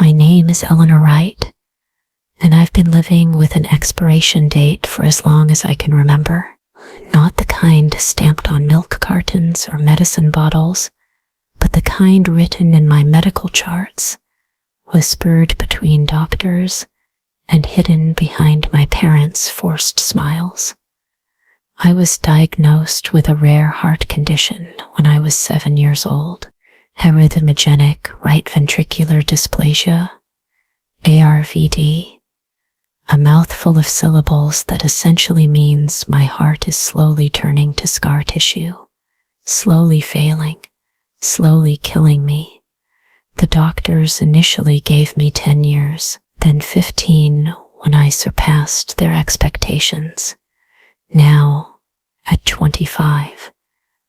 My name is Eleanor Wright, and I've been living with an expiration date for as long as I can remember. Not the kind stamped on milk cartons or medicine bottles, but the kind written in my medical charts, whispered between doctors and hidden behind my parents' forced smiles. I was diagnosed with a rare heart condition when I was 7 years old, arrhythmogenic right ventricular dysplasia, ARVD, a mouthful of syllables that essentially means my heart is slowly turning to scar tissue, slowly failing, slowly killing me. The doctors initially gave me 10 years, then 15 when I surpassed their expectations. Now, at 25,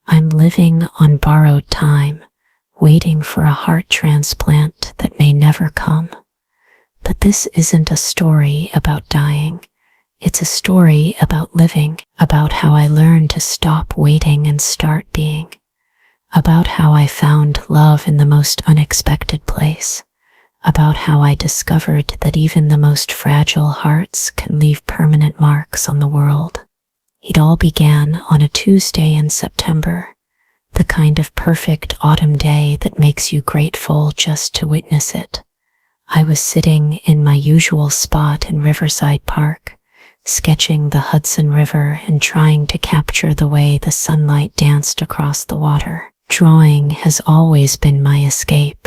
I'm living on borrowed time, waiting for a heart transplant that may never come. But this isn't a story about dying. It's a story about living, about how I learned to stop waiting and start being, about how I found love in the most unexpected place, about how I discovered that even the most fragile hearts can leave permanent marks on the world. It all began on a Tuesday in September, the kind of perfect autumn day that makes you grateful just to witness it. I was sitting in my usual spot in Riverside Park, sketching the Hudson River and trying to capture the way the sunlight danced across the water. Drawing has always been my escape,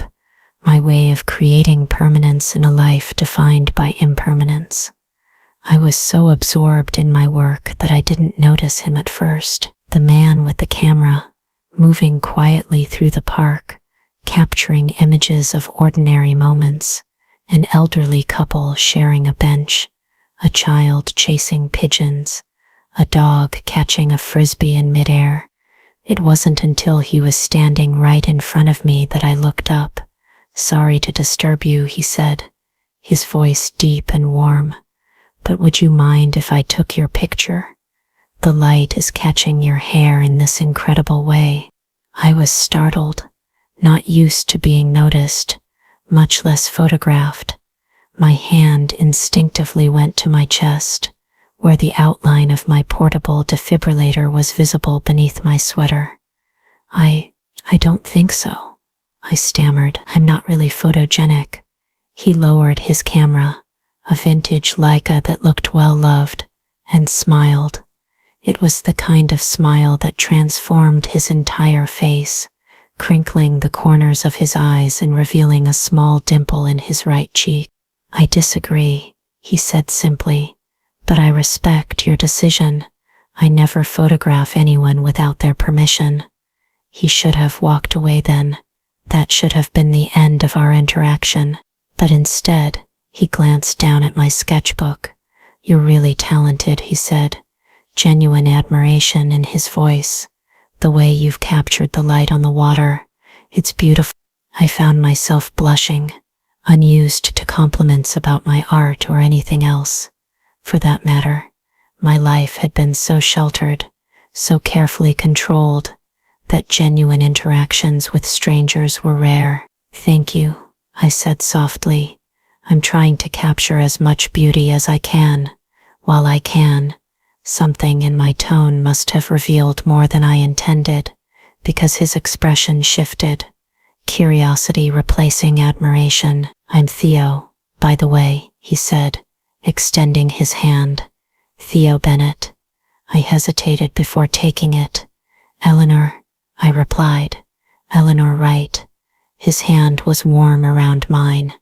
my way of creating permanence in a life defined by impermanence. I was so absorbed in my work that I didn't notice him at first, the man with the camera, moving quietly through the park, capturing images of ordinary moments, an elderly couple sharing a bench, a child chasing pigeons, a dog catching a frisbee in midair. It wasn't until he was standing right in front of me that I looked up. "Sorry to disturb you," he said, his voice deep and warm. "But would you mind if I took your picture? The light is catching your hair in this incredible way." I was startled, not used to being noticed, much less photographed. My hand instinctively went to my chest, where the outline of my portable defibrillator was visible beneath my sweater. I don't think so," I stammered. "I'm not really photogenic." He lowered his camera, a vintage Leica that looked well loved, and smiled. It was the kind of smile that transformed his entire face, crinkling the corners of his eyes and revealing a small dimple in his right cheek. "I disagree," he said simply, "but I respect your decision. I never photograph anyone without their permission." He should have walked away then. That should have been the end of our interaction. But instead, he glanced down at my sketchbook. "You're really talented," he said, genuine admiration in his voice. "The way you've captured the light on the water, it's beautiful." I found myself blushing, unused to compliments about my art or anything else. For that matter, my life had been so sheltered, so carefully controlled, that genuine interactions with strangers were rare. "Thank you," I said softly. "I'm trying to capture as much beauty as I can, while I can." Something in my tone must have revealed more than I intended, because his expression shifted, curiosity replacing admiration. "I'm Theo, by the way," he said, extending his hand. "Theo Bennett." I hesitated before taking it. "Eleanor," I replied. "Eleanor Wright." His hand was warm around mine,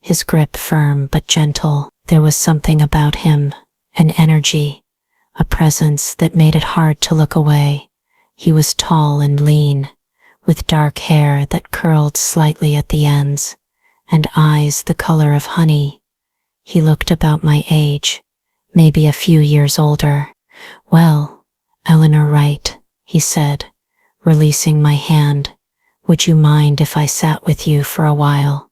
his grip firm but gentle. There was something about him, an energy, a presence that made it hard to look away. He was tall and lean, with dark hair that curled slightly at the ends, and eyes the color of honey. He looked about my age, maybe a few years older. "Well, Eleanor Wright," he said, releasing my hand, "would you mind if I sat with you for a while?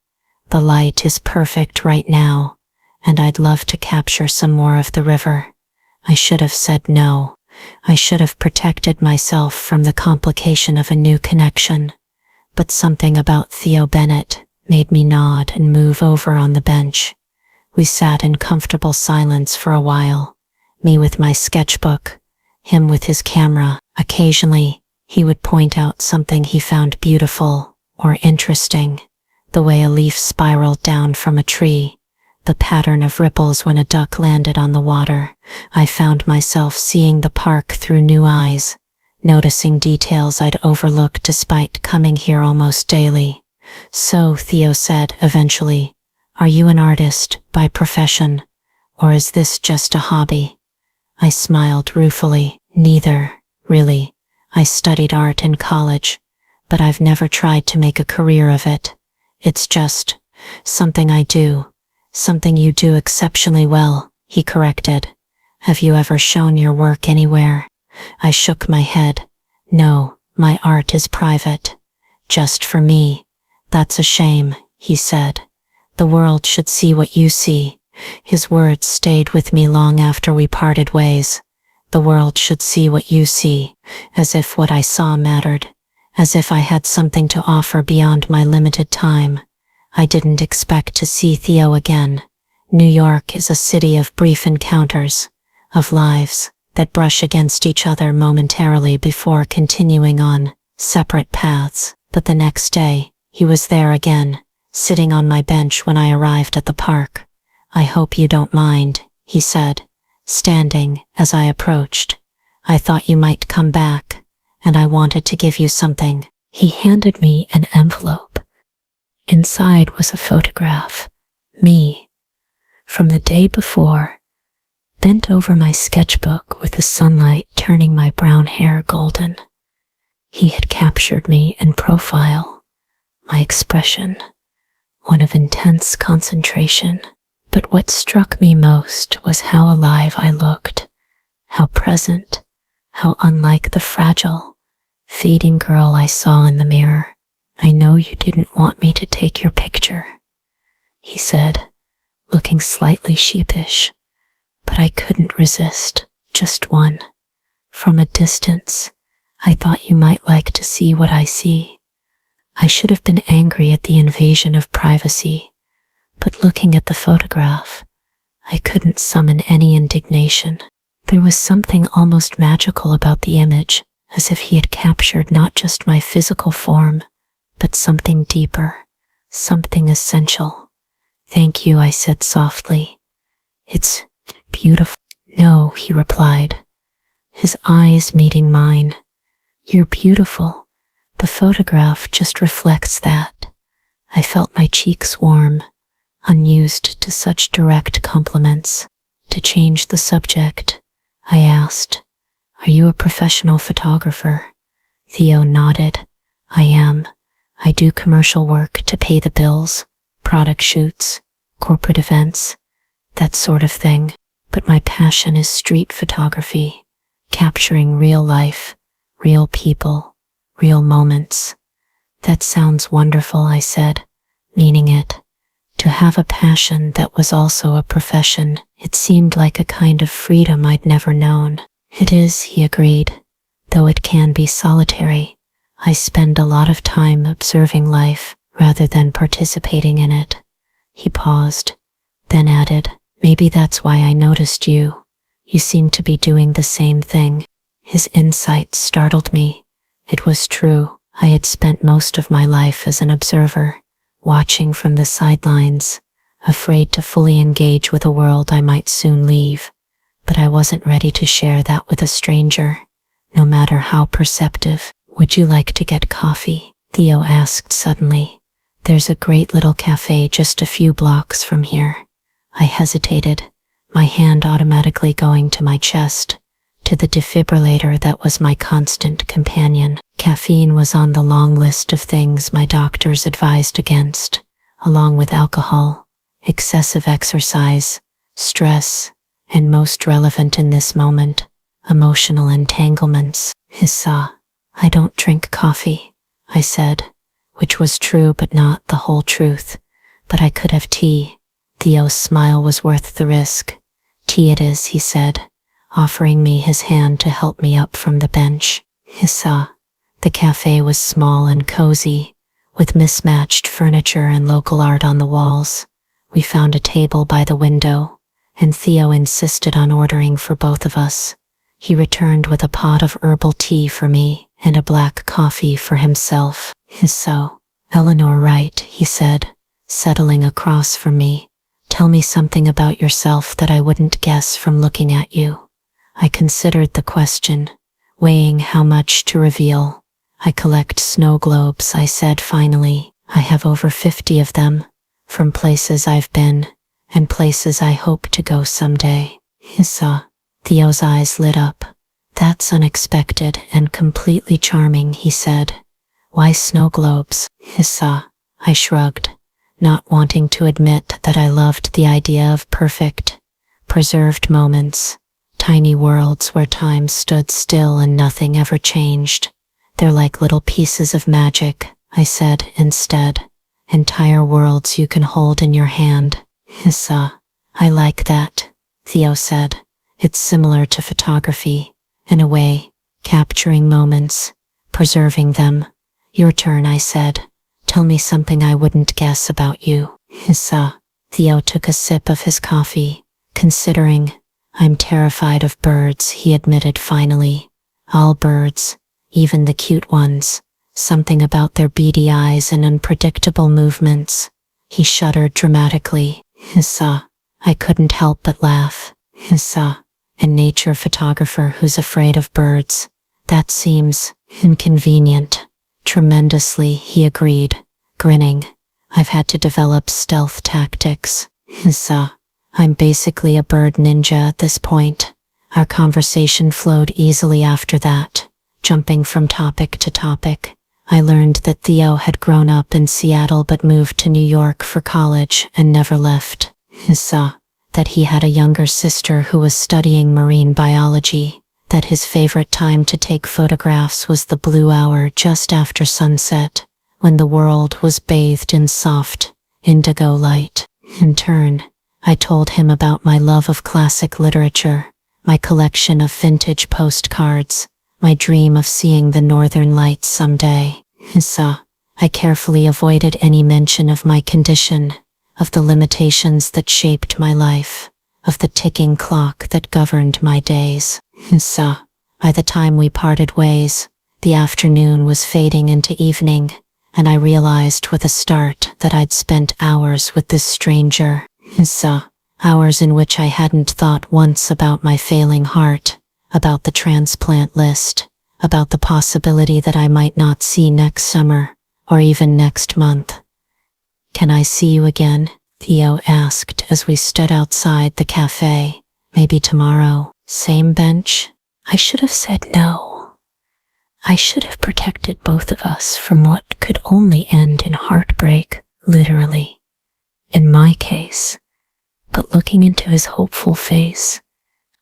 The light is perfect right now, and I'd love to capture some more of the river." I should have said no. I should have protected myself from the complication of a new connection. But something about Theo Bennett made me nod and move over on the bench. We sat in comfortable silence for a while, me with my sketchbook, him with his camera. Occasionally, he would point out something he found beautiful or interesting, the way a leaf spiraled down from a tree, the pattern of ripples when a duck landed on the water. I found myself seeing the park through new eyes, noticing details I'd overlooked despite coming here almost daily. "So," Theo said eventually, "are you an artist by profession, or is this just a hobby?" I smiled ruefully. "Neither, really. I studied art in college, but I've never tried to make a career of it. It's just something I do, something you do exceptionally well," he corrected. "Have you ever shown your work anywhere?" I shook my head. "No, my art is private. Just for me." "That's a shame," he said. "The world should see what you see." His words stayed with me long after we parted ways. "The world should see what you see," as if what I saw mattered, as if I had something to offer beyond my limited time. I didn't expect to see Theo again. New York is a city of brief encounters, of lives that brush against each other momentarily before continuing on separate paths. But the next day, he was there again, sitting on my bench when I arrived at the park. "I hope you don't mind," he said, standing as I approached. "I thought you might come back, and I wanted to give you something." He handed me an envelope. Inside was a photograph, me, from the day before, bent over my sketchbook with the sunlight turning my brown hair golden. He had captured me in profile, my expression, one of intense concentration. But what struck me most was how alive I looked, how present, how unlike the fragile, fading girl I saw in the mirror. "I know you didn't want me to take your picture," he said, looking slightly sheepish, but I couldn't resist. "Just one. From a distance, I thought you might like to see what I see." I should have been angry at the invasion of privacy, but looking at the photograph, I couldn't summon any indignation. There was something almost magical about the image, as if he had captured not just my physical form, but something deeper, something essential. "Thank you," I said softly. "It's beautiful." "No," he replied, his eyes meeting mine. "You're beautiful. The photograph just reflects that." I felt my cheeks warm, unused to such direct compliments. To change the subject, I asked, "Are you a professional photographer?" Theo nodded. "I am. I do commercial work to pay the bills, product shoots, corporate events, that sort of thing. But my passion is street photography, capturing real life, real people, real moments." "That sounds wonderful," I said, meaning it. To have a passion that was also a profession, it seemed like a kind of freedom I'd never known. "It is," he agreed, "though it can be solitary. I spend a lot of time observing life rather than participating in it." He paused, then added, "Maybe that's why I noticed you. You seem to be doing the same thing." His insight startled me. It was true. I had spent most of my life as an observer, watching from the sidelines, afraid to fully engage with a world I might soon leave. But I wasn't ready to share that with a stranger, no matter how perceptive. "Would you like to get coffee?" Theo asked suddenly. "There's a great little cafe just a few blocks from here." I hesitated, my hand automatically going to my chest, to the defibrillator that was my constant companion. Caffeine was on the long list of things my doctors advised against, along with alcohol, excessive exercise, stress, and most relevant in this moment, emotional entanglements. "I don't drink coffee," I said, which was true but not the whole truth. "But I could have tea." Theo's smile was worth the risk. "Tea it is," he said, offering me his hand to help me up from the bench. The cafe was small and cozy, with mismatched furniture and local art on the walls. We found a table by the window, and Theo insisted on ordering for both of us. He returned with a pot of herbal tea for me and a black coffee for himself. "So, Eleanor Wright," he said, settling across from me, "tell me something about yourself that I wouldn't guess from looking at you." I considered the question, weighing how much to reveal. "I collect snow globes," I said finally. "I have over 50 of them, from places I've been and places I hope to go someday." Theo's eyes lit up. "That's unexpected and completely charming," he said. "Why snow globes?" I shrugged, not wanting to admit that I loved the idea of perfect, preserved moments, tiny worlds where time stood still and nothing ever changed. "They're like little pieces of magic," I said instead. "Entire worlds you can hold in your hand." "I like that," Theo said. "It's similar to photography, in a way, capturing moments, preserving them." "Your turn," I said. "Tell me something I wouldn't guess about you." Theo took a sip of his coffee, considering. "I'm terrified of birds," he admitted finally. "All birds, even the cute ones. Something about their beady eyes and unpredictable movements." He shuddered dramatically. I couldn't help but laugh. "A nature photographer who's afraid of birds. That seems inconvenient." "Tremendously," he agreed, grinning. "I've had to develop stealth tactics." "I'm basically a bird ninja at this point." Our conversation flowed easily after that, jumping from topic to topic. I learned that Theo had grown up in Seattle but moved to New York for college and never left. That he had a younger sister who was studying marine biology, that his favorite time to take photographs was the blue hour just after sunset, when the world was bathed in soft, indigo light. In turn, I told him about my love of classic literature, my collection of vintage postcards, my dream of seeing the northern lights someday. I carefully avoided any mention of my condition, of the limitations that shaped my life, of the ticking clock that governed my days. By the time we parted ways, the afternoon was fading into evening, and I realized with a start that I'd spent hours with this stranger. Hours in which I hadn't thought once about my failing heart, about the transplant list, about the possibility that I might not see next summer, or even next month. "Can I see you again?" Theo asked as we stood outside the cafe. "Maybe tomorrow. Same bench?" I should have said no. I should have protected both of us from what could only end in heartbreak, literally, in my case. But looking into his hopeful face,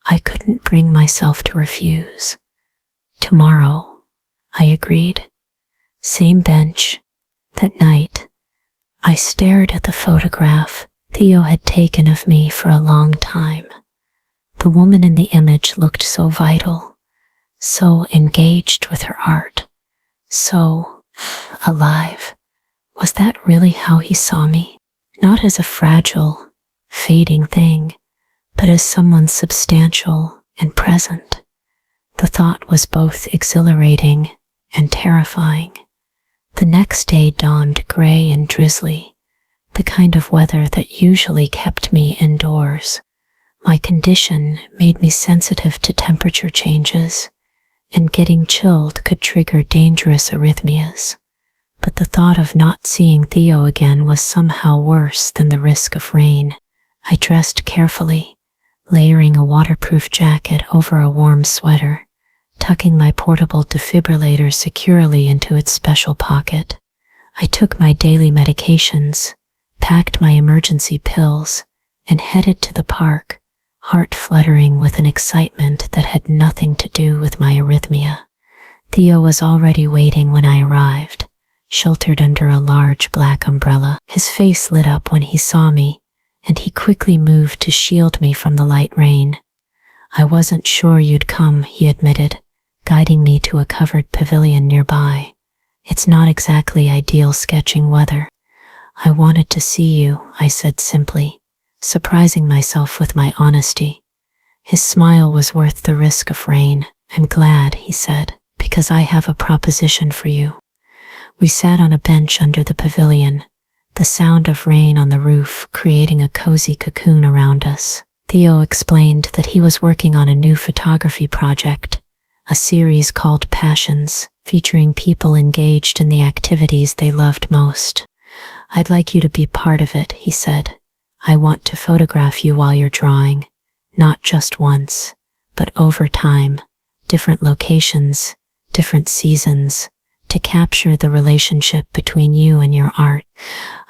I couldn't bring myself to refuse. "Tomorrow," I agreed. "Same bench." That night, I stared at the photograph Theo had taken of me for a long time. The woman in the image looked so vital, so engaged with her art, so alive. Was that really how he saw me? Not as a fragile, fading thing, but as someone substantial and present. The thought was both exhilarating and terrifying. The next day dawned gray and drizzly, the kind of weather that usually kept me indoors. My condition made me sensitive to temperature changes, and getting chilled could trigger dangerous arrhythmias. But the thought of not seeing Theo again was somehow worse than the risk of rain. I dressed carefully, layering a waterproof jacket over a warm sweater, tucking my portable defibrillator securely into its special pocket. I took my daily medications, packed my emergency pills, and headed to the park, heart fluttering with an excitement that had nothing to do with my arrhythmia. Theo was already waiting when I arrived, sheltered under a large black umbrella. His face lit up when he saw me, and he quickly moved to shield me from the light rain. "I wasn't sure you'd come," he admitted, guiding me to a covered pavilion nearby. It's not exactly ideal sketching weather. I wanted to see you, I said simply, surprising myself with my honesty. His smile was worth the risk of rain. I'm glad, he said, because I have a proposition for you. We sat on a bench under the pavilion, the sound of rain on the roof creating a cozy cocoon around us. Theo explained that he was working on a new photography project, a series called Passions, featuring people engaged in the activities they loved most. I'd like you to be part of it, he said. I want to photograph you while you're drawing, not just once, but over time, different locations, different seasons, to capture the relationship between you and your art.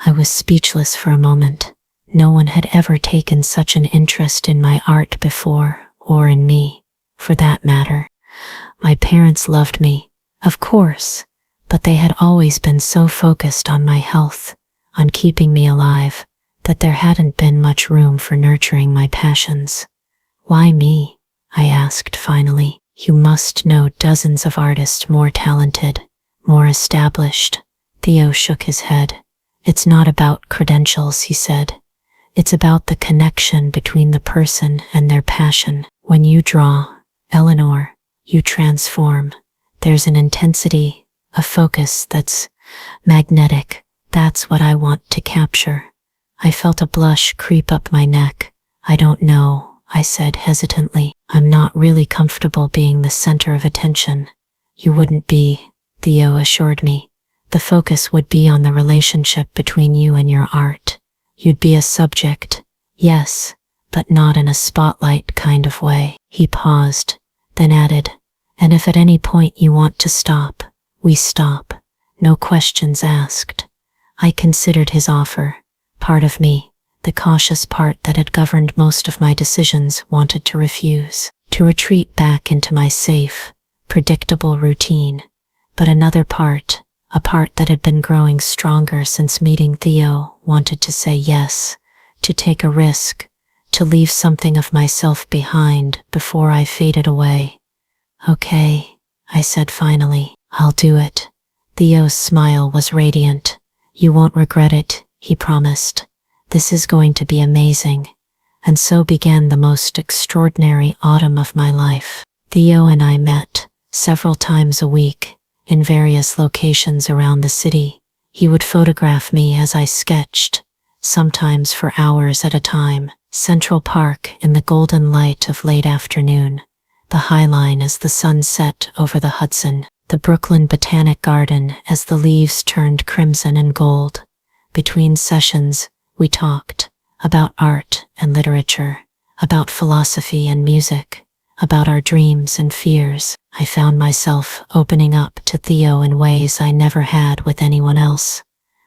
I was speechless for a moment. No one had ever taken such an interest in my art before, or in me, for that matter. My parents loved me, of course, but they had always been so focused on my health, on keeping me alive, that there hadn't been much room for nurturing my passions. Why me? I asked finally. You must know dozens of artists more talented, more established. Theo shook his head. It's not about credentials, he said. It's about the connection between the person and their passion. When you draw, Eleanor, you transform. There's an intensity, a focus that's magnetic. That's what I want to capture. I felt a blush creep up my neck. I don't know, I said hesitantly. I'm not really comfortable being the center of attention. You wouldn't be, Theo assured me. The focus would be on the relationship between you and your art. You'd be a subject, yes, but not in a spotlight kind of way. He paused, then added, and if at any point you want to stop, we stop. No questions asked. I considered his offer. Part of me, the cautious part that had governed most of my decisions, wanted to refuse, to retreat back into my safe, predictable routine. But another part, a part that had been growing stronger since meeting Theo, wanted to say yes, to take a risk, to leave something of myself behind before I faded away. Okay, I said finally, I'll do it. Theo's smile was radiant. You won't regret it, he promised. This is going to be amazing. And so began the most extraordinary autumn of my life. Theo and I met several times a week in various locations around the city. He would photograph me as I sketched, sometimes for hours at a time. Central Park in the golden light of late afternoon, the High Line as the sun set over the Hudson, the Brooklyn Botanic Garden as the leaves turned crimson and gold. Between sessions, we talked about art and literature, about philosophy and music, about our dreams and fears. I found myself opening up to Theo in ways I never had with anyone else.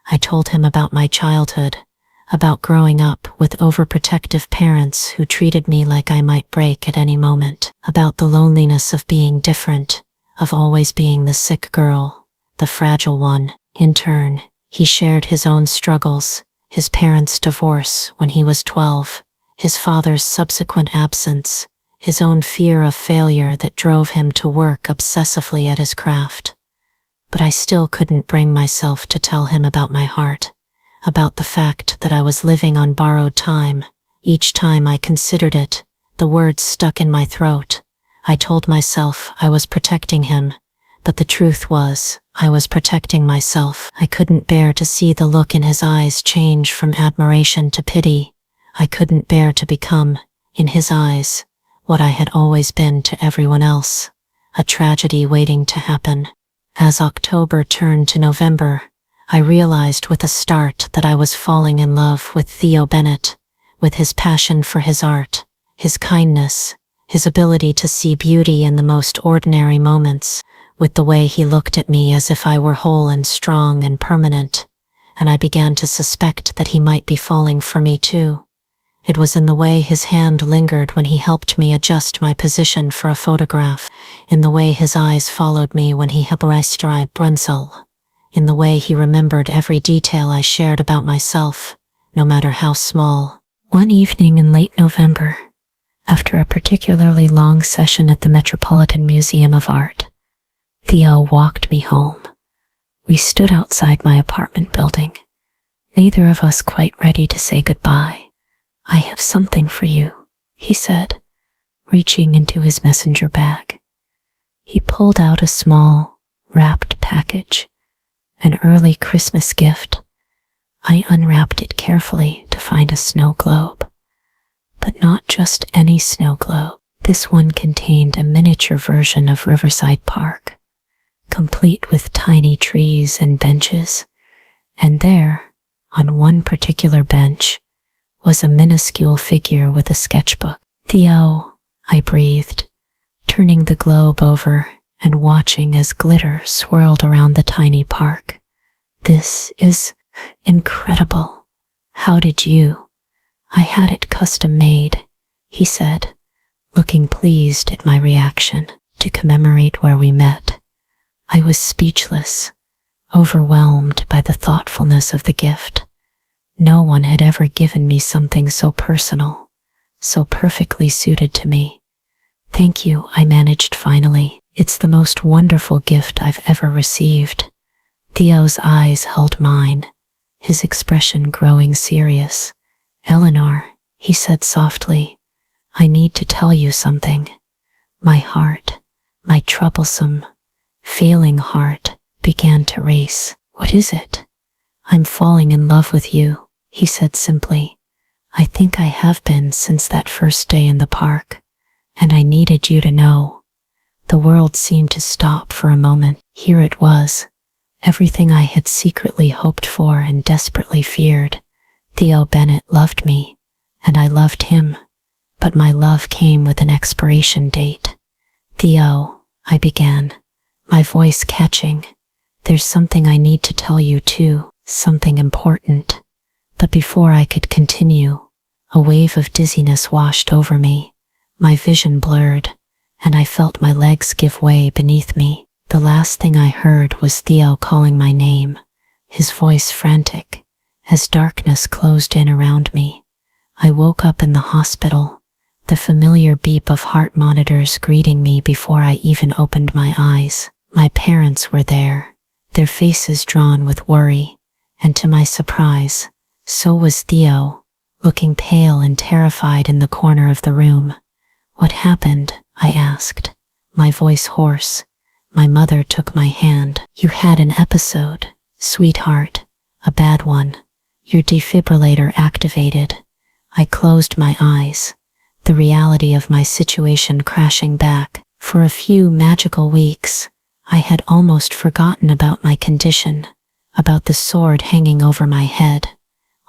I told him about my childhood, about growing up with overprotective parents who treated me like I might break at any moment, about the loneliness of being different, of always being the sick girl, the fragile one. In turn, he shared his own struggles, his parents' divorce when he was 12, his father's subsequent absence, his own fear of failure that drove him to work obsessively at his craft. But I still couldn't bring myself to tell him about my heart, about the fact that I was living on borrowed time. Each time I considered it, the words stuck in my throat. I told myself I was protecting him, but the truth was, I was protecting myself. I couldn't bear to see the look in his eyes change from admiration to pity. I couldn't bear to become, in his eyes, what I had always been to everyone else, a tragedy waiting to happen. As October turned to November, I realized with a start that I was falling in love with Theo Bennett, with his passion for his art, his kindness, his ability to see beauty in the most ordinary moments, with the way he looked at me as if I were whole and strong and permanent, and I began to suspect that he might be falling for me too. It was in the way his hand lingered when he helped me adjust my position for a photograph, in the way his eyes followed me when he Expiration Brunsel, in the way he remembered every detail I shared about myself, no matter how small. One evening in late November, after a particularly long session at the Metropolitan Museum of Art, Theo walked me home. We stood outside my apartment building, neither of us quite ready to say goodbye. "I have something for you," he said, reaching into his messenger bag. He pulled out a small, wrapped package, an early Christmas gift. I unwrapped it carefully to find a snow globe. But not just any snow globe. This one contained a miniature version of Riverside Park, complete with tiny trees and benches. And there, on one particular bench, was a minuscule figure with a sketchbook. "Theo," I breathed, turning the globe over and watching as glitter swirled around the tiny park. "This is incredible. How did you?" "I had it custom made," he said, looking pleased at my reaction. "To commemorate where we met." I was speechless, overwhelmed by the thoughtfulness of the gift. No one had ever given me something so personal, so perfectly suited to me. "Thank you," I managed finally. "It's the most wonderful gift I've ever received." Theo's eyes held mine, his expression growing serious. "Eleanor," he said softly, "I need to tell you something." My heart, my troublesome, failing heart, began to race. "What is it?" "I'm falling in love with you," he said simply. "I think I have been since that first day in the park, and I needed you to know." The world seemed to stop for a moment. Here it was, everything I had secretly hoped for and desperately feared. Theo Bennett loved me, and I loved him, but my love came with an expiration date. "Theo," I began, my voice catching, "there's something I need to tell you too, something important." But before I could continue, a wave of dizziness washed over me. My vision blurred, and I felt my legs give way beneath me. The last thing I heard was Theo calling my name, his voice frantic, as darkness closed in around me. I woke up in the hospital, the familiar beep of heart monitors greeting me before I even opened my eyes. My parents were there, their faces drawn with worry, and to my surprise, so was Theo, looking pale and terrified in the corner of the room. "What happened?" I asked, my voice hoarse. My mother took my hand. "You had an episode, sweetheart, a bad one. Your defibrillator activated." I closed my eyes, the reality of my situation crashing back. For a few magical weeks, I had almost forgotten about my condition, about the sword hanging over my head.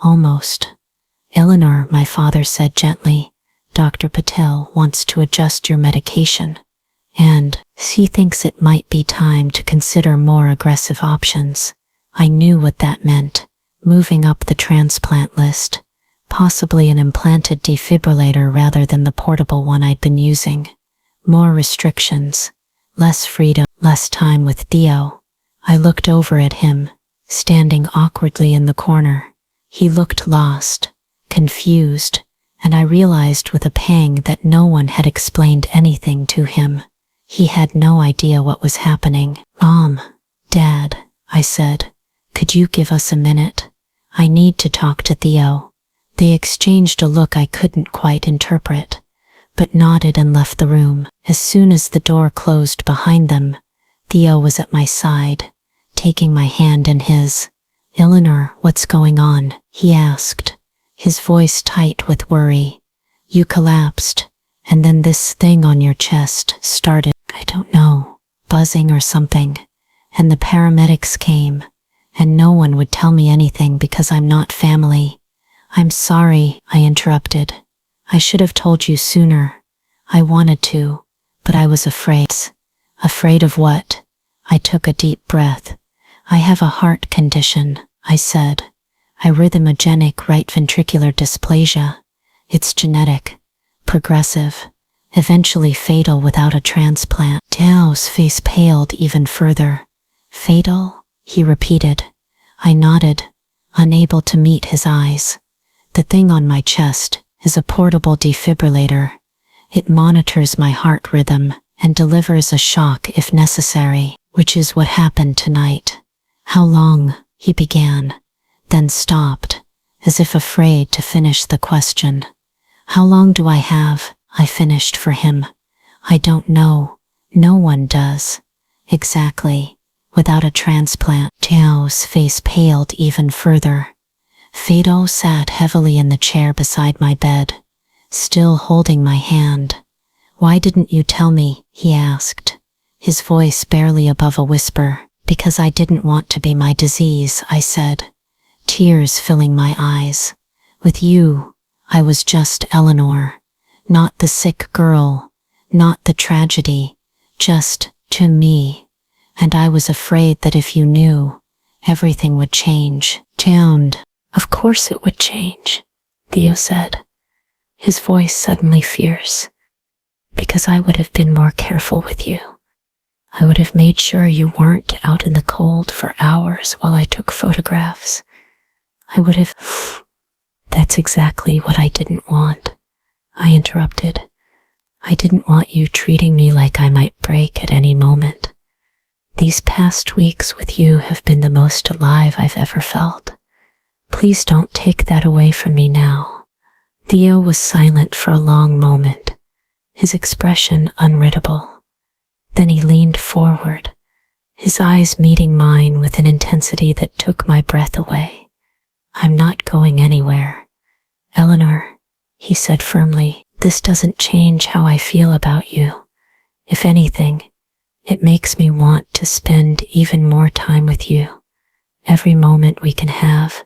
Almost. "Eleanor," my father said gently, "Dr. Patel wants to adjust your medication, and he thinks it might be time to consider more aggressive options." I knew what that meant, moving up the transplant list, possibly an implanted defibrillator rather than the portable one I'd been using. More restrictions, less freedom, less time with Theo. I looked over at him, standing awkwardly in the corner. He looked lost, confused, and I realized with a pang that no one had explained anything to him. He had no idea what was happening. "Mom, Dad," I said, "could you give us a minute? I need to talk to Theo." They exchanged a look I couldn't quite interpret, but nodded and left the room. As soon as the door closed behind them, Theo was at my side, taking my hand in his. "Eleanor, what's going on?" he asked, his voice tight with worry. "You collapsed, and then this thing on your chest started, I don't know, buzzing or something, and the paramedics came, and no one would tell me anything because I'm not family." "I'm sorry," I interrupted. "I should have told you sooner. I wanted to, but I was afraid." "Afraid of what?" I took a deep breath. "I have a heart condition," I said. "Arrhythmogenic right ventricular dysplasia. It's genetic, progressive, eventually fatal without a transplant." Theo's face paled even further. "Fatal?" he repeated. I nodded, unable to meet his eyes. "The thing on my chest is a portable defibrillator. It monitors my heart rhythm and delivers a shock if necessary, which is what happened tonight." How long, he began, then stopped, as if afraid to finish the question. How long do I have? I finished for him. I don't know. No one does. Exactly. Without a transplant. Tao's face paled even further. Fado sat heavily in the chair beside my bed, still holding my hand. Why didn't you tell me? He asked, his voice barely above a whisper. Because I didn't want to be my disease, I said, tears filling my eyes. With you, I was just Eleanor, not the sick girl, not the tragedy, just to me. And I was afraid that if you knew, everything would change. Tuned. Of course it would change, Theo said, his voice suddenly fierce. Because I would have been more careful with you. I would have made sure you weren't out in the cold for hours while I took photographs. I would have... That's exactly what I didn't want, I interrupted. I didn't want you treating me like I might break at any moment. These past weeks with you have been the most alive I've ever felt. Please don't take that away from me now. Theo was silent for a long moment, his expression unreadable. Then he leaned forward, his eyes meeting mine with an intensity that took my breath away. I'm not going anywhere. Eleanor, he said firmly, this doesn't change how I feel about you. If anything, it makes me want to spend even more time with you. Every moment we can have.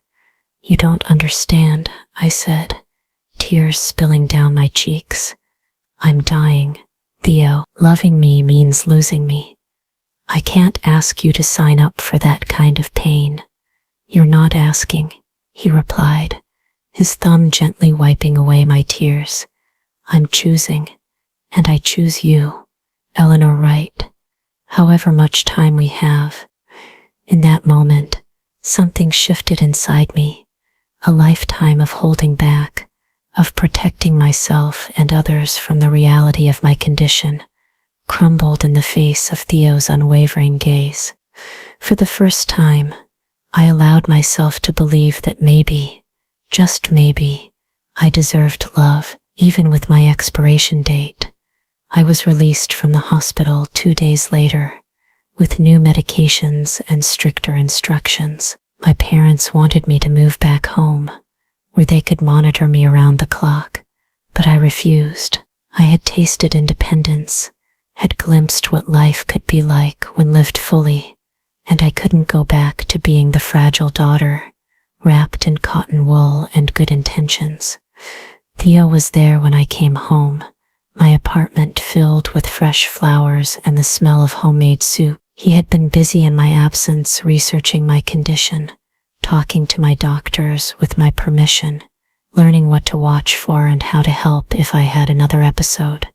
You don't understand, I said, tears spilling down my cheeks. I'm dying. Theo, loving me means losing me. I can't ask you to sign up for that kind of pain. You're not asking, he replied, his thumb gently wiping away my tears. I'm choosing, and I choose you, Eleanor Wright. However much time we have. In that moment, something shifted inside me, a lifetime of holding back, of protecting myself and others from the reality of my condition, crumbled in the face of Theo's unwavering gaze. For the first time, I allowed myself to believe that maybe, just maybe, I deserved love, even with my expiration date. I was released from the hospital 2 days later, with new medications and stricter instructions. My parents wanted me to move back home, where they could monitor me around the clock, but I refused. I had tasted independence, had glimpsed what life could be like when lived fully, and I couldn't go back to being the fragile daughter, wrapped in cotton wool and good intentions. Theo was there when I came home, my apartment filled with fresh flowers and the smell of homemade soup. He had been busy in my absence researching my condition, talking to my doctors with my permission, learning what to watch for and how to help if I had another episode.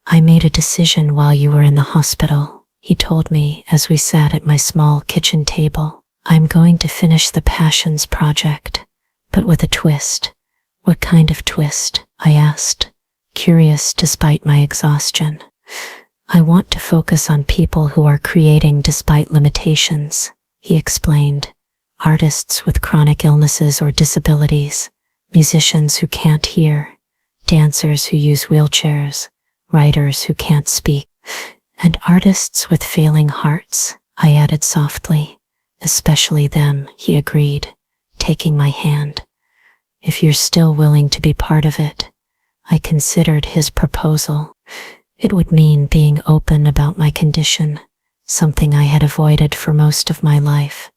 I made a decision while you were in the hospital, he told me as we sat at my small kitchen table. I'm going to finish the Passions project, but with a twist. What kind of twist? I asked, curious despite my exhaustion. I want to focus on people who are creating despite limitations, he explained. Artists with chronic illnesses or disabilities, musicians who can't hear, dancers who use wheelchairs, writers who can't speak, and artists with failing hearts, I added softly. Especially them, he agreed, taking my hand. If you're still willing to be part of it. I considered his proposal. It would mean being open about my condition, something I had avoided for most of my life.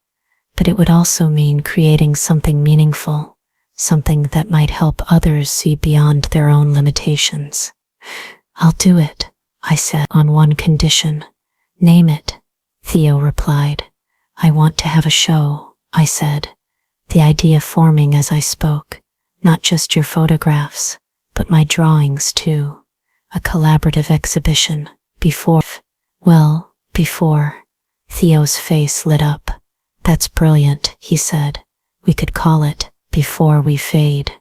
But it would also mean creating something meaningful, something that might help others see beyond their own limitations. I'll do it, I said, on one condition. Name it, Theo replied. I want to have a show, I said, the idea forming as I spoke, not just your photographs, but my drawings too. A collaborative exhibition, before. Theo's face lit up. That's brilliant, he said. We could call it, Before We Fade,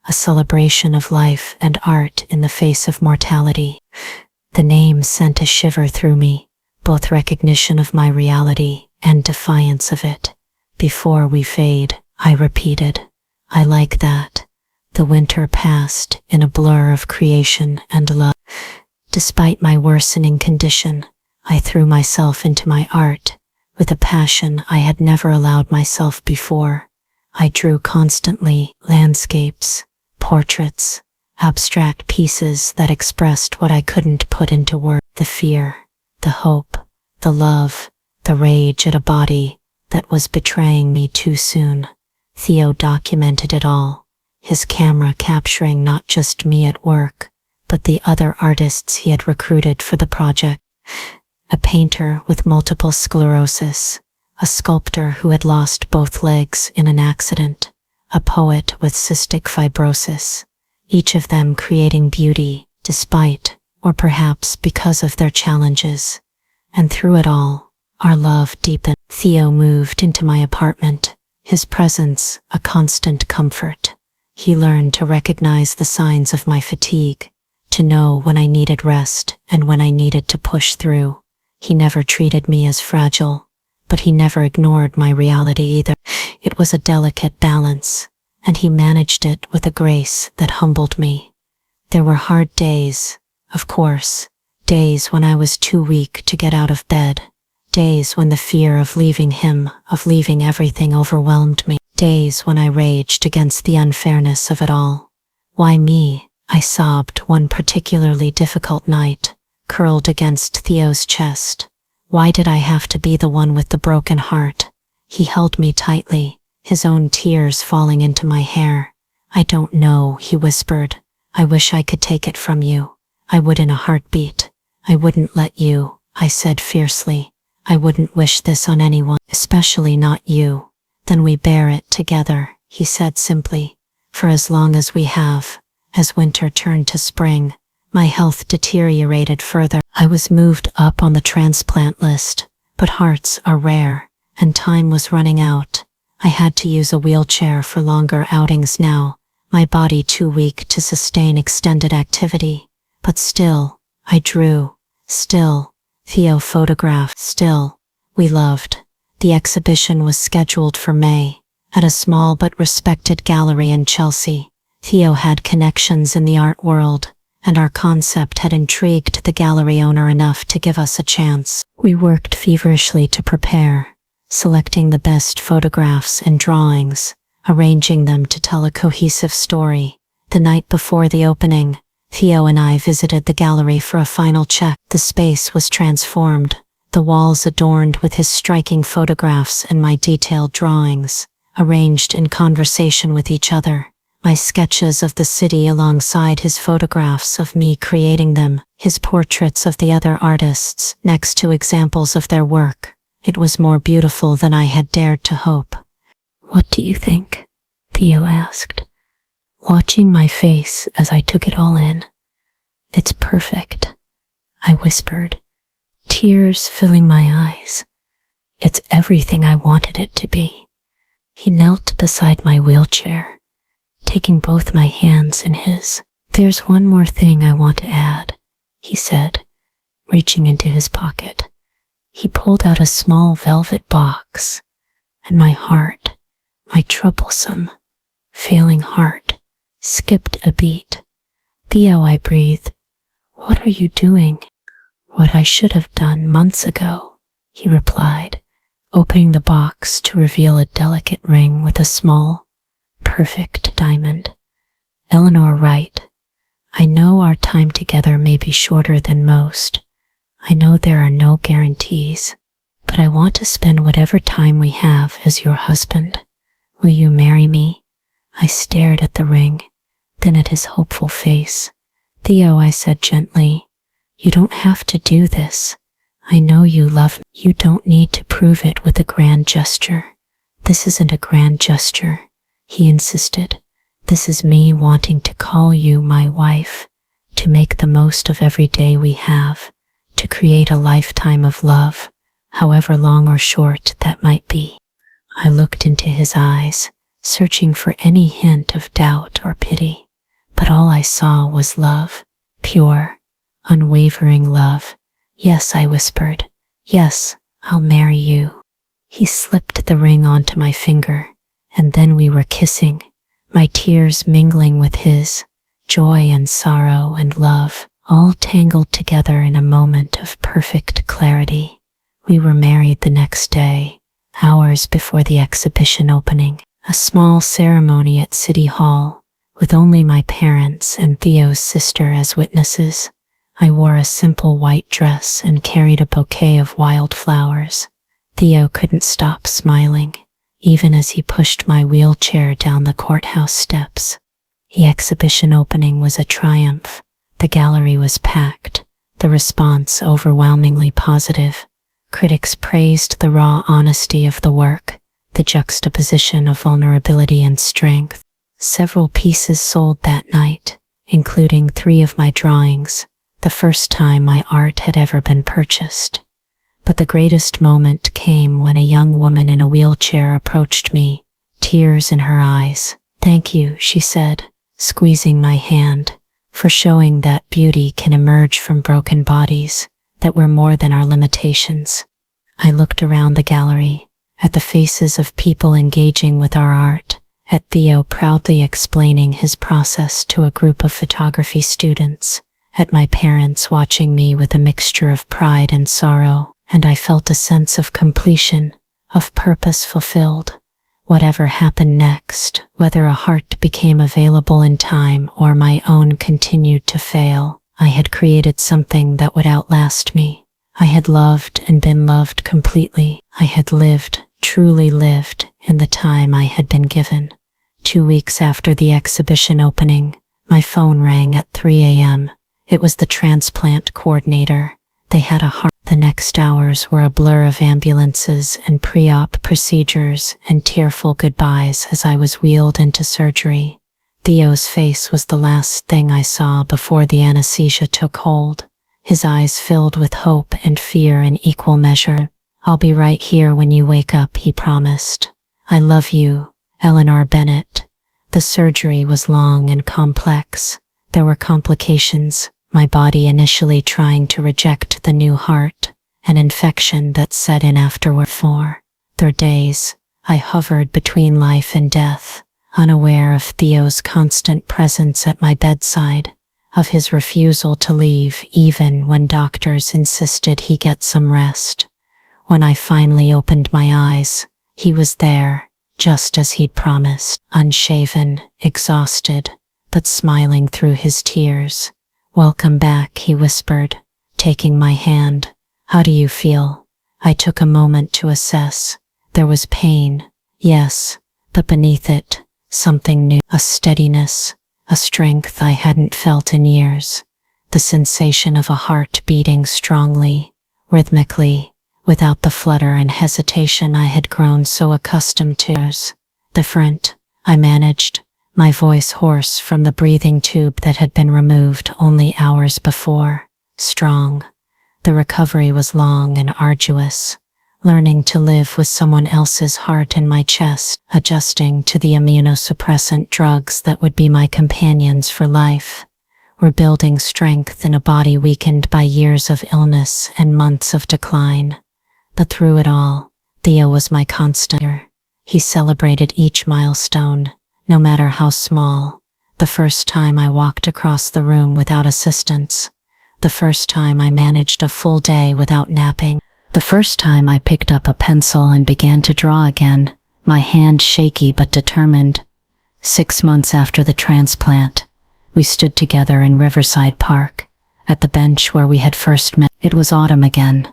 a celebration of life and art in the face of mortality. The name sent a shiver through me, both recognition of my reality and defiance of it. Before we fade, I repeated, I like that. The winter passed in a blur of creation and love. Despite my worsening condition, I threw myself into my art with a passion I had never allowed myself before. I drew constantly landscapes, portraits, abstract pieces that expressed what I couldn't put into words. The fear, the hope, the love, the rage at a body that was betraying me too soon. Theo documented it all, his camera capturing not just me at work, but the other artists he had recruited for the project. A painter with multiple sclerosis, a sculptor who had lost both legs in an accident, a poet with cystic fibrosis, each of them creating beauty despite, or perhaps because of their challenges. And through it all, our love deepened. Theo moved into my apartment, his presence a constant comfort. He learned to recognize the signs of my fatigue, to know when I needed rest and when I needed to push through. He never treated me as fragile, but he never ignored my reality either. It was a delicate balance, and he managed it with a grace that humbled me. There were hard days, of course, days when I was too weak to get out of bed, days when the fear of leaving him, of leaving everything overwhelmed me, days when I raged against the unfairness of it all. Why me? I sobbed one particularly difficult night, curled against Theo's chest. Why did I have to be the one with the broken heart? He held me tightly, his own tears falling into my hair. I don't know, he whispered. I wish I could take it from you. I would in a heartbeat. I wouldn't let you, I said fiercely. I wouldn't wish this on anyone, especially not you. Then we bear it together, he said simply. For as long as we have. As winter turned to spring, my health deteriorated further. I was moved up on the transplant list, but hearts are rare, and time was running out. I had to use a wheelchair for longer outings now, my body too weak to sustain extended activity. But still, I drew. Still, Theo photographed. Still, we loved. The exhibition was scheduled for May, at a small but respected gallery in Chelsea. Theo had connections in the art world, and our concept had intrigued the gallery owner enough to give us a chance. We worked feverishly to prepare, selecting the best photographs and drawings, arranging them to tell a cohesive story. The night before the opening, Theo and I visited the gallery for a final check. The space was transformed, the walls adorned with his striking photographs and my detailed drawings, arranged in conversation with each other. My sketches of the city alongside his photographs of me creating them, his portraits of the other artists next to examples of their work. It was more beautiful than I had dared to hope. What do you think? Theo asked, watching my face as I took it all in. It's perfect, I whispered, tears filling my eyes. It's everything I wanted it to be. He knelt beside my wheelchair, taking both my hands in his. There's one more thing I want to add, he said, reaching into his pocket. He pulled out a small velvet box, and my heart, my troublesome, failing heart, skipped a beat. Theo, I breathed. What are you doing? What I should have done months ago, he replied, opening the box to reveal a delicate ring with a small, perfect diamond. Eleanor Wright, I know our time together may be shorter than most. I know there are no guarantees, but I want to spend whatever time we have as your husband. Will you marry me? I stared at the ring, then at his hopeful face. Theo, I said gently, you don't have to do this. I know you love me. You don't need to prove it with a grand gesture. This isn't a grand gesture, he insisted. This is me wanting to call you my wife, to make the most of every day we have, to create a lifetime of love, however long or short that might be. I looked into his eyes, searching for any hint of doubt or pity, but all I saw was love, pure, unwavering love. Yes, I whispered. Yes, I'll marry you. He slipped the ring onto my finger, and then we were kissing, my tears mingling with his, joy and sorrow and love, all tangled together in a moment of perfect clarity. We were married the next day, hours before the exhibition opening. A small ceremony at City Hall, with only my parents and Theo's sister as witnesses. I wore a simple white dress and carried a bouquet of wildflowers. Theo couldn't stop smiling, even as he pushed my wheelchair down the courthouse steps. The exhibition opening was a triumph. The gallery was packed, the response overwhelmingly positive. Critics praised the raw honesty of the work, the juxtaposition of vulnerability and strength. Several pieces sold that night, including 3 of my drawings, the first time my art had ever been purchased. But the greatest moment came when a young woman in a wheelchair approached me, tears in her eyes. "Thank you," she said, squeezing my hand, "for showing that beauty can emerge from broken bodies, that we're more than our limitations." I looked around the gallery, at the faces of people engaging with our art, at Theo proudly explaining his process to a group of photography students, at my parents watching me with a mixture of pride and sorrow, and I felt a sense of completion, of purpose fulfilled. Whatever happened next, whether a heart became available in time or my own continued to fail, I had created something that would outlast me. I had loved and been loved completely. I had lived, truly lived, in the time I had been given. 2 weeks after the exhibition opening, my phone rang at 3 a.m. It was the transplant coordinator. They had a heart. The next hours were a blur of ambulances and pre-op procedures and tearful goodbyes as I was wheeled into surgery. Theo's face was the last thing I saw before the anesthesia took hold. His eyes filled with hope and fear in equal measure. "I'll be right here when you wake up," he promised. "I love you, Eleanor Bennett." The surgery was long and complex. There were complications, my body initially trying to reject the new heart, an infection that set in afterward. For days, I hovered between life and death, unaware of Theo's constant presence at my bedside, of his refusal to leave even when doctors insisted he get some rest. When I finally opened my eyes, he was there, just as he'd promised, unshaven, exhausted, but smiling through his tears. "Welcome back," he whispered, taking my hand. "How do you feel?" I took a moment to assess. There was pain, yes, but beneath it, something new, a steadiness, a strength I hadn't felt in years, the sensation of a heart beating strongly, rhythmically, without the flutter and hesitation I had grown so accustomed to. "Different," I managed, my voice hoarse from the breathing tube that had been removed only hours before. "Strong." The recovery was long and arduous, learning to live with someone else's heart in my chest, adjusting to the immunosuppressant drugs that would be my companions for life, rebuilding strength in a body weakened by years of illness and months of decline. But through it all, Theo was my constant. He celebrated each milestone, no matter how small. The first time I walked across the room without assistance. The first time I managed a full day without napping. The first time I picked up a pencil and began to draw again, my hand shaky but determined. 6 months after the transplant, we stood together in Riverside Park, at the bench where we had first met. It was autumn again,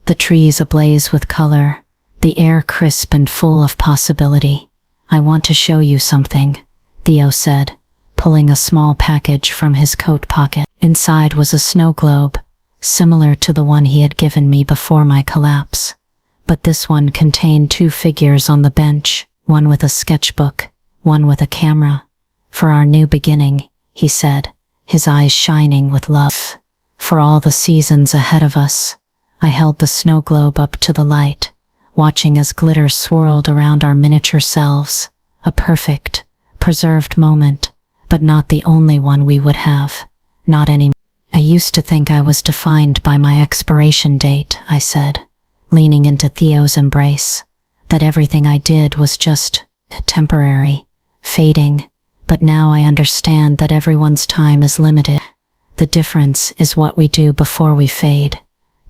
the trees ablaze with color, the air crisp and full of possibility. "I want to show you something," Theo said, pulling a small package from his coat pocket. Inside was a snow globe, similar to the one he had given me before my collapse. But this one contained 2 figures on the bench, one with a sketchbook, one with a camera. "For our new beginning," he said, his eyes shining with love. "For all the seasons ahead of us." I held the snow globe up to the light, watching as glitter swirled around our miniature selves. A perfect, preserved moment, but not the only one we would have. Not any. "I used to think I was defined by my expiration date," I said, leaning into Theo's embrace. that everything I did was just temporary, fading, but now I understand that everyone's time is limited. The difference is what we do before we fade.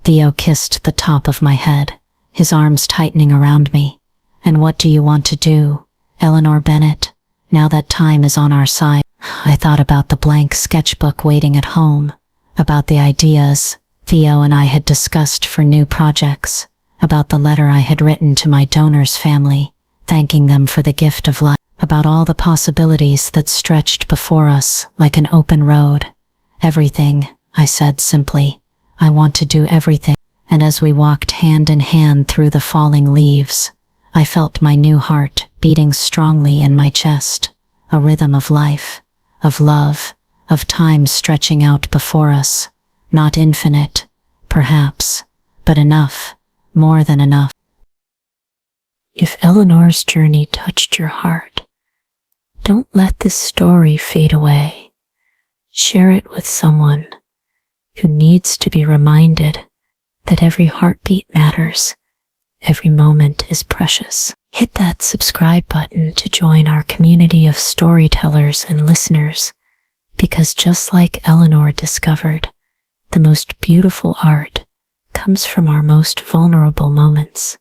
Theo kissed the top of my head, his arms tightening around me. And what do you want to do, Eleanor Bennett, now that time is on our side? I thought about the blank sketchbook waiting at home, about the ideas Theo and I had discussed for new projects, about the letter I had written to my donor's family, thanking them for the gift of life, about all the possibilities that stretched before us like an open road. Everything, I said simply. I want to do everything. And as we walked hand in hand through the falling leaves, I felt my new heart beating strongly in my chest, a rhythm of life, of love, of time stretching out before us, not infinite, perhaps, but enough, more than enough. If Eleanor's journey touched your heart, don't let this story fade away. Share it with someone who needs to be reminded that every heartbeat matters, every moment is precious. Hit that subscribe button to join our community of storytellers and listeners, because just like Eleanor discovered, the most beautiful art comes from our most vulnerable moments.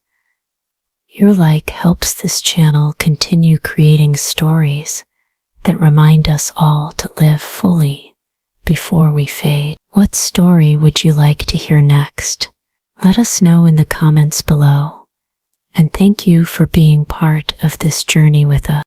Your like helps this channel continue creating stories that remind us all to live fully before we fade. What story would you like to hear next? Let us know in the comments below. And thank you for being part of this journey with us.